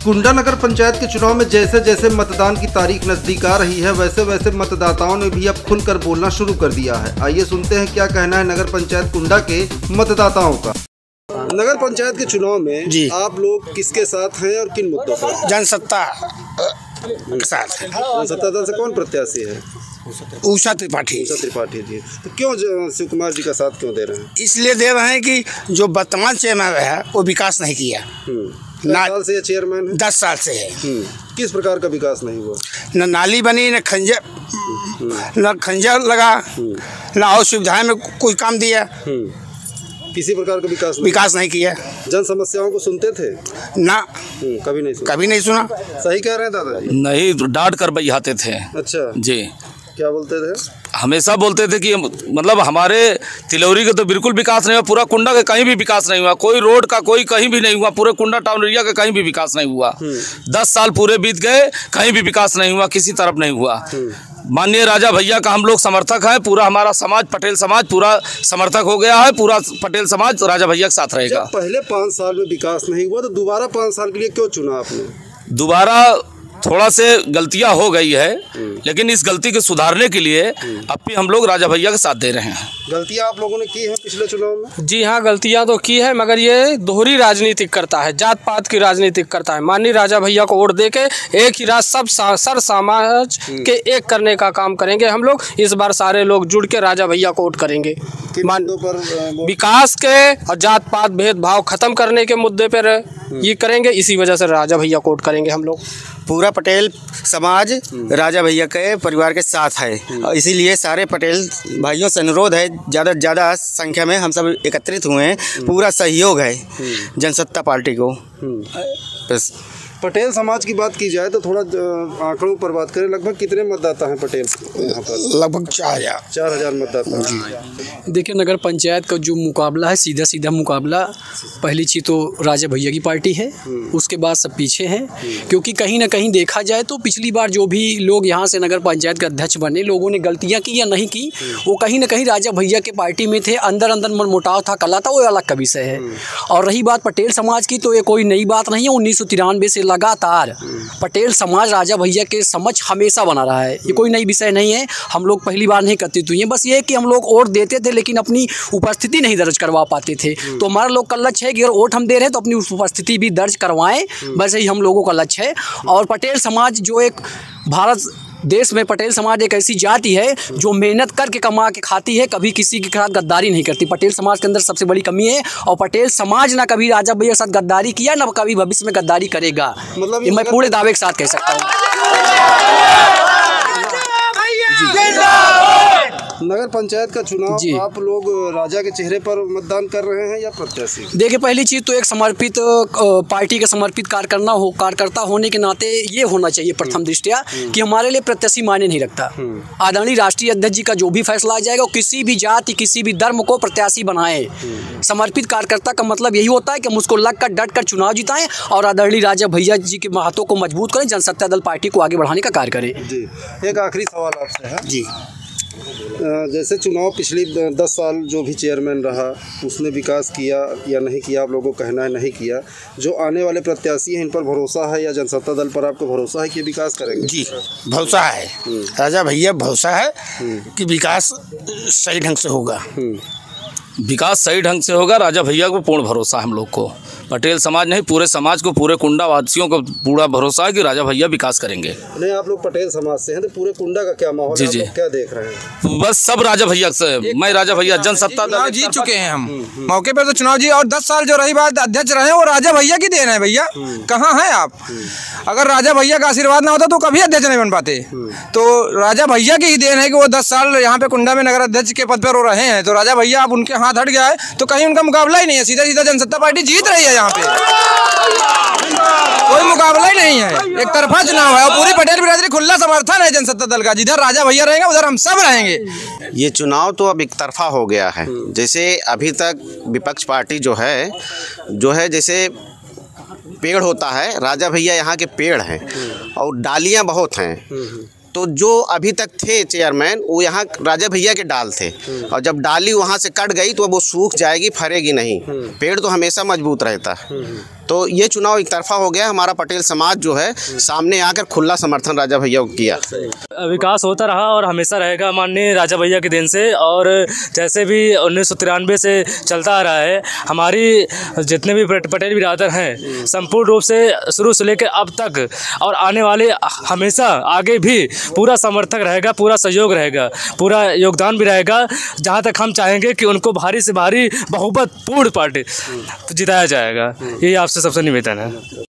कुंडा नगर पंचायत के चुनाव में जैसे जैसे मतदान की तारीख नजदीक आ रही है, वैसे वैसे मतदाताओं ने भी अब खुलकर बोलना शुरू कर दिया है। आइए सुनते हैं क्या कहना है नगर पंचायत कुंडा के मतदाताओं का। नगर पंचायत के चुनाव में जी आप लोग किसके साथ हैं और किन मुद्दों पर? जनसत्ता के साथ है। जनसत्ता दल से कौन प्रत्याशी है? उषा त्रिपाठी। उषा त्रिपाठी जी। तो क्यों शिव कुमार जी का साथ क्यों दे रहे हैं? इसलिए दे रहे हैं कि जो वर्तमान चेयरमैन है वो विकास नहीं किया। साल से चेयरमैन है? 10 साल से है। किस प्रकार का विकास नहीं हुआ? न नाली बनी, न खंजर लगा, न और सुविधाएं में कोई काम दिया। किसी प्रकार का विकास नहीं किया। जन समस्याओं को सुनते थे ना? कभी नहीं सुना। सही कह रहे हैं दादाजी? नहीं, डांट कर बजाते थे। अच्छा जी। क्या बोलते थे? हमेशा बोलते थे कि मतलब हमारे तिलौरी का तो बिल्कुल विकास नहीं हुआ, पूरा कुंडा का कहीं भी विकास नहीं हुआ, कोई रोड का कोई कहीं भी नहीं हुआ, पूरे कुंडा टाउन एरिया का कहीं भी विकास नहीं हुआ। 10 साल पूरे बीत गए, कहीं भी विकास नहीं हुआ, किसी तरफ नहीं हुआ। माननीय राजा भैया का हम लोग समर्थक हैं, पूरा हमारा समाज, पटेल समाज पूरा समर्थक हो गया है। पूरा पटेल समाज राजा भैया के साथ रहेगा। पहले 5 साल में विकास नहीं हुआ तो दोबारा 5 साल के लिए क्यों चुना आपने? दोबारा थोड़ा से गलतियां हो गई है, लेकिन इस गलती को सुधारने के लिए अब भी हम लोग राजा भैया के साथ दे रहे हैं। गलतियां आप लोगों ने की है पिछले चुनाव में? जी हाँ, गलतियां तो की है, मगर ये दोहरी राजनीति करता है, जात पात की राजनीति करता है। माननीय राजा भैया को वोट देके एक ही राज सब सर समाज के एक करने का काम करेंगे हम लोग। इस बार सारे लोग जुड़ के राजा भैया को वोट करेंगे। विकास के और जात पात भेदभाव खत्म करने के मुद्दे पर ये करेंगे, इसी वजह से राजा भैया को वोट करेंगे हम लोग। पूरा पटेल समाज राजा भैया के परिवार के साथ है, इसीलिए सारे पटेल भाइयों से अनुरोध है, ज़्यादा से ज़्यादा संख्या में हम सब एकत्रित हुए हैं। पूरा सहयोग है जनसत्ता पार्टी को। बस पटेल समाज की बात की जाए तो थोड़ा आंकड़ों पर बात करें, लगभग कितने मतदाता हैं पटेल यहाँ पर? लगभग 4,000 मतदाता। देखिए, नगर पंचायत का जो मुकाबला है, सीधा सीधा मुकाबला, पहली चीज़ तो राजा भैया की पार्टी है, उसके बाद सब पीछे हैं। क्योंकि कहीं ना कहीं देखा जाए तो पिछली बार जो भी लोग यहाँ से नगर पंचायत के अध्यक्ष बने, लोगों ने गलतियाँ की या नहीं की, वो कहीं ना कहीं राजा भैया के पार्टी में थे, अंदर अंदर मनमुटाव था, कला था, वो अलग का विषय है। और रही बात पटेल समाज की, तो ये कोई नई बात नहीं है। 1993 से लगातार पटेल समाज राजा भैया के समक्ष हमेशा बना रहा है, ये कोई नई विषय नहीं है। हम लोग पहली बार नहीं करते हुए, बस ये कि हम लोग वोट देते थे लेकिन अपनी उपस्थिति नहीं दर्ज करवा पाते थे। तो हमारा लोग का लक्ष्य है कि अगर वोट हम दे रहे हैं तो अपनी उपस्थिति भी दर्ज करवाएं, बस यही हम लोगों का लक्ष्य है। और पटेल समाज जो एक भारत देश में, पटेल समाज एक ऐसी जाति है जो मेहनत करके कमा के खाती है, कभी किसी के साथ गद्दारी नहीं करती। पटेल समाज के अंदर सबसे बड़ी कमी है, और पटेल समाज ना कभी राजा भैया के साथ गद्दारी किया, ना कभी भविष्य में गद्दारी करेगा। मतलब ये मैं पूरे दावे के साथ कह सकता हूँ। नगर पंचायत का चुनाव आप लोग राजा के चेहरे पर मतदान कर रहे हैं या प्रत्याशी? देखिए, पहली चीज़ तो एक समर्पित पार्टी का समर्पित कार्यकर्ता होने के नाते ये होना चाहिए प्रथम दृष्टया कि हमारे लिए प्रत्याशी मायने नहीं रखता। आदरणीय राष्ट्रीय अध्यक्ष जी का जो भी फैसला आ जाएगा, किसी भी जाति किसी भी धर्म को प्रत्याशी बनाए। समर्पित कार्यकर्ता का मतलब यही होता है कि हम उसको लग कर डट कर चुनाव जिताएं और आदरणीय राजा भैया जी के हाथों को मजबूत करें, जनसत्ता दल पार्टी को आगे बढ़ाने का कार्य करें। जी, एक आखिरी सवाल आपसे है जी। जैसे चुनाव पिछली 10 साल जो भी चेयरमैन रहा, उसने विकास किया या नहीं किया, आप लोगों को कहना है नहीं किया। जो आने वाले प्रत्याशी हैं, इन पर भरोसा है या जनसत्ता दल पर आपको भरोसा है कि विकास करेंगे? जी, भरोसा है। राजा भैया भरोसा है कि विकास सही ढंग से होगा। विकास सही ढंग से होगा, राजा भैया को पूर्ण भरोसा है हम लोग को। पटेल समाज नहीं, पूरे समाज को, पूरे कुंडा वासियों को पूरा भरोसा है कि राजा भैया विकास करेंगे। नहीं, आप लोग पटेल समाज से हैं तो पूरे कुंडा का क्या माहौल है? आप लोग क्या देख रहे हैं? बस सब राजा भैया से, मैं राजा भैया जनसत्ता दल जीत चुके हैं हम मौके पर तो चुनाव जी। और 10 साल जो रही बात अध्यक्ष रहे, वो राजा भैया की देन है। भैया कहाँ हैं आप? अगर राजा भैया का आशीर्वाद ना होता तो कभी अध्यक्ष नहीं बन पाते। तो राजा भैया की ही देन है कि वो 10 साल यहाँ पे कुंडा में नगर अध्यक्ष के पद पर वो रहे हैं। तो राजा भैया अब उनके हाथ हट गया है तो कहीं उनका मुकाबला ही नहीं है। सीधा सीधा जनसत्ता पार्टी जीत रही है यहाँ पे, कोई मुकाबला ही नहीं है, एक तरफा चुनाव है। और पूरी पटेल बिरादरी खुला समर्थन है जनसत्ता दल का। जिधर राजा भैया रहेंगे उधर हम सब रहेंगे। ये चुनाव तो अब एक तरफा हो गया है। जैसे अभी तक विपक्ष पार्टी जो है जैसे पेड़ होता है, राजा भैया यहाँ के पेड़ हैं और डालियाँ बहुत हैं। तो जो अभी तक थे चेयरमैन, वो यहाँ राजा भैया के डाल थे, और जब डाली वहाँ से कट गई तो वो सूख जाएगी, फरेगी नहीं। पेड़ तो हमेशा मजबूत रहता है। तो ये चुनाव एक तरफा हो गया। हमारा पटेल समाज जो है सामने आकर खुला समर्थन राजा भैया को किया। विकास होता रहा और हमेशा रहेगा माननीय राजा भैया के देन से। और जैसे भी 1993 से चलता आ रहा है, हमारी जितने भी पटेल बिरादर हैं संपूर्ण रूप से शुरू से लेकर अब तक और आने वाले हमेशा आगे भी पूरा समर्थक रहेगा, पूरा सहयोग रहेगा, पूरा योगदान भी रहेगा। जहाँ तक हम चाहेंगे कि उनको भारी से भारी बहुमत पूर्ण पार्टी जिताया जाएगा। यही आपसे सबसे निवेदन है।